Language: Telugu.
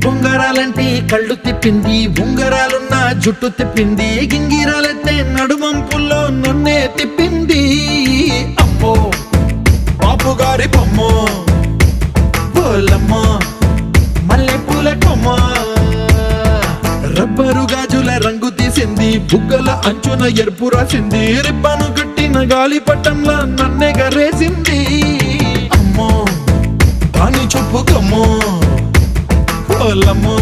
బొంగరాలంటే కళ్ళు తిప్పింది, ఉంగరాలున్న జుట్టు తిప్పింది, గింగిరాలెత్తే నడుమంపుల్లో నన్నే తిప్పింది. అమ్మో బాపు గారి బొమ్మ, పోలమ్మ మల్లె పూల కొమ్మ, రబ్బరు గాజుల రంగు తీసింది, బుగ్గల అంచున ఎరుపు రాసింది, రిబ్బను కట్టిన గాలి పట్టంలా నన్నే గరేసింది. అమ్మో దాని చూపు కమ్మో, పోలమ్మో